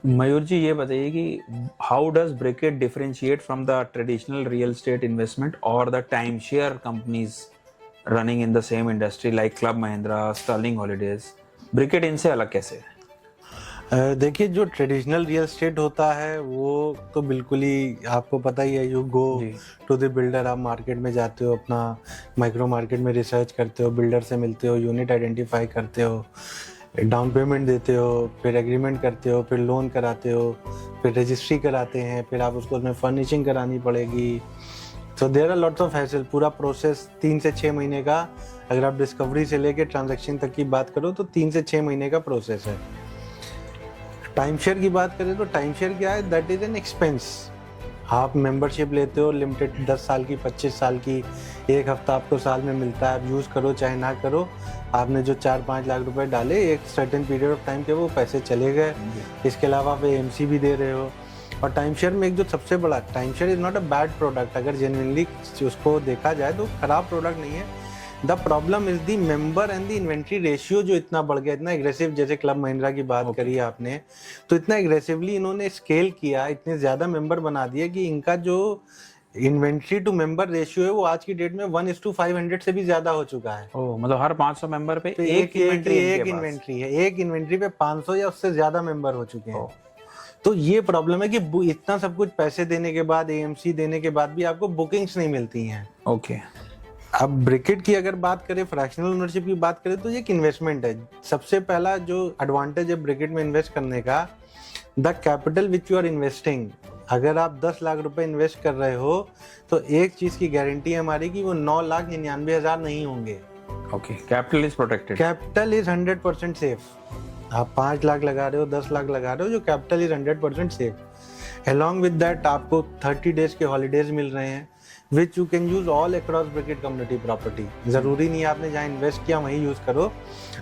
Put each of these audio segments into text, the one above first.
मयूर जी, ये बताइए कि how does Bricket differentiate from the traditional real estate investment और the time share companies running in the same industry like Club Mahindra, Sterling Holidays? Bricket इनसे अलग कैसे है? देखिए, जो ट्रेडिशनल रियल एस्टेट होता है वो तो बिल्कुल ही आपको पता ही है। यू गो जी। टू द बिल्डर, आप मार्केट में जाते हो, अपना माइक्रो मार्केट में रिसर्च करते हो, बिल्डर से मिलते हो, यूनिट आइडेंटिफाई करते हो, डाउन पेमेंट देते हो, फिर एग्रीमेंट करते हो, फिर लोन कराते हो, फिर रजिस्ट्री कराते हैं, फिर आप उसको उसमें फर्निशिंग करानी पड़ेगी। तो there are lots of hassle. पूरा प्रोसेस 3 से 6 महीने का, अगर आप डिस्कवरी से लेके ट्रांजैक्शन तक की बात करो तो 3 से 6 महीने का प्रोसेस है। टाइम शेयर की बात करें तो टाइम शेयर क्या है, दैट इज एन एक्सपेंस। आप मेंबरशिप लेते हो लिमिटेड 10 साल की, 25 साल की, एक हफ्ता आपको साल में मिलता है, आप यूज़ करो चाहे ना करो। आपने जो 4-5 लाख रुपए डाले, एक सर्टेन पीरियड ऑफ टाइम के वो पैसे चले गए। इसके अलावा आप एएमसी भी दे रहे हो। और टाइम शेयर में एक जो सबसे बड़ा, time share is not a bad product, अगर जेन्युइनली उसको देखा जाए तो खराब प्रोडक्ट नहीं है। The problem is the member and the inventory ratio जो इतना बढ़ गया, इतना एग्रेसिव। जैसे क्लब महिंद्रा की बात करी आपने, तो इतना एग्रेसिवली इन्होंने स्केल किया, इतने ज्यादा मेंबर बना दिए कि इनका जो इन्वेंट्री टू मेंबर रेशियो है वो आज की डेट में 1:500 से भी ज्यादा हो चुका है। ओह, मतलब हर 500 मेंबर पे तो एक इन्वेंट्री एक इनके पास। इन्वेंट्री है, एक इन्वेंट्री पे 500 या उससे ज्यादा मेंबर हो चुके हैं। ओह, तो ये प्रॉब्लम है कि इतना सब कुछ पैसे देने के बाद, एएमसी देने के बाद भी आपको बुकिंग्स नहीं मिलती हैं। ओके। अब ब्रिकेट की अगर बात करें, फ्रैक्शनल ओनरशिप की बात करें, तो ये एक इन्वेस्टमेंट है। सबसे पहला जो एडवांटेज है ब्रिकेट में इन्वेस्ट करने का, the capital which you are investing. अगर आप 10 लाख रुपए इन्वेस्ट कर रहे हो तो एक चीज की गारंटी है हमारी कि वो 9,99,000 नहीं होंगे। Okay, capital is protected. Capital is 100% safe. आप 5 लाख लगा रहे हो, 10 लाख लगा रहे हो, जो capital is 100% safe. Along with that आपको 30 डेज के हॉलीडेज मिल रहे हैं, which you can use all across Bricket community property. जरूरी नहीं है आपने जहाँ इन्वेस्ट किया वहीं यूज करो,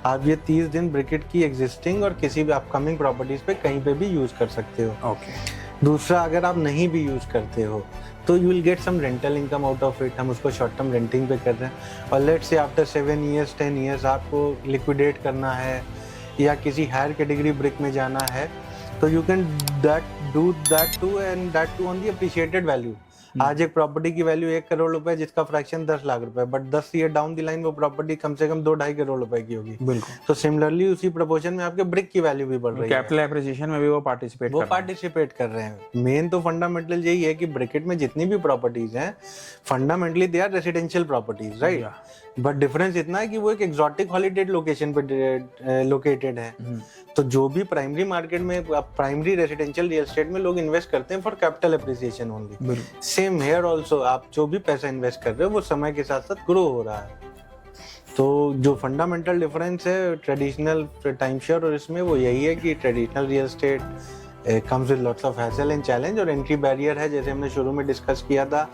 आप ये 30 दिन ब्रिकेट की एग्जिस्टिंग और किसी भी अपकमिंग प्रॉपर्टीज पे कहीं पे भी यूज कर सकते हो। ओके। दूसरा, अगर आप नहीं भी यूज करते हो तो you will get some rental income out of it. हम उसको शॉर्ट टर्म रेंटिंग पे कर रहे हैं, और let's say after 7 years 10 years आपको लिक्विडेट करना है या किसी हायर कैटेगरी ब्रिक में जाना है, तो you can do that too, and that too on the appreciated value. आज एक प्रॉपर्टी की वैल्यू 1 करोड़ रुपए, जिसका फ्रैक्शन 10 लाख रुपए, but 10 year down the line वो प्रॉपर्टी कम से कम 2-2.5 करोड़ रुपए की होगी। बिल्कुल। तो सिमिलरली उसी प्रोपोर्शन में आपके ब्रिक की वैल्यू भी बढ़ रही है, कैपिटल एप्रिसिएशन में भी वो पार्टिसिपेट कर रहे हैं। मेन तो फंडामेंटल यही है कि ब्रिकेट में जितनी भी प्रॉपर्टीज हैं, fundamentally they are residential properties, right? But difference इतना है कि वो एक एक्सोटिक हॉलीडे लोकेशन पे लोकेटेड है। तो जो भी प्राइमरी मार्केट में, प्राइमरी रेसिडेंशियल रियल एस्टेट में लोग इन्वेस्ट करते हैं for capital appreciation only. Same here also, आप जो भी पैसा इन्वेस्ट कर रहे हो वो समय के साथ साथ ग्रो हो रहा है। तो जो फंडामेंटल डिफरेंस है ट्रेडिशनल टाइम शेयर और इसमें, वो यही है कि traditional real estate comes with lots of hassle and challenge, और एंट्री बैरियर है, जैसे हमने शुरू में डिस्कस किया था।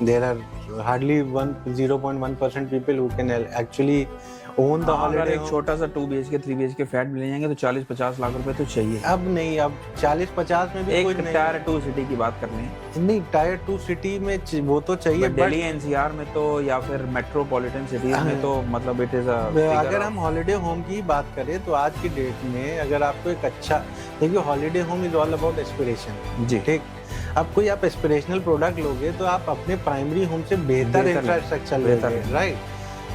There are hardly 0.1% people who can actually own the holiday. एक छोटा सा 2 BHK 3 BHK फ्लैट मिल जाएंगे तो 40-50 लाख रुपए तो चाहिए। अब नहीं, अब 40-50 में भी एक कोई नहीं। टायर 2 सिटी की बात कर लें, नहीं, टायर 2 सिटी में वो तो चाहिए, बट दिल्ली एनसीआर में तो, या फिर मेट्रोपॉलिटन सिटीज में तो मतलब इट इज अगर हम हॉलिडे होम की बात करें तो आज की डेट में अगर आपको एक अच्छा, देखिए holiday home is all about aspiration जी, ठीक। अब कोई आप एस्पिरेशनल प्रोडक्ट लोगे तो आप अपने प्राइमरी होम से बेहतर इंफ्रास्ट्रक्चर लोगे, राइट?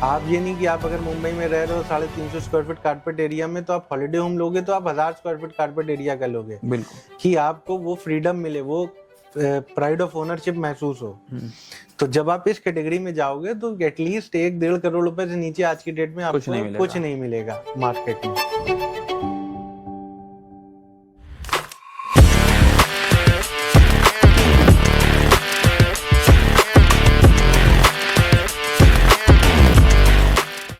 आप ये नहीं कि आप अगर मुंबई में रह रहे हो 350 स्क्वायर फीट कारपेट एरिया में, तो आप हॉलिडे होम लोगे तो आप 1000 स्क्वायर फीट कारपेट एरिया का लोगे। बिल्कुल, कि आपको वो फ्रीडम मिले, वो प्राइड ऑफ ओनरशिप महसूस हो। तो जब आप इस कैटेगरी में जाओगे तो एटलीस्ट 1-1.5 करोड़ रुपए से नीचे आज की डेट में आपको कुछ नहीं मिलेगा मार्केट में।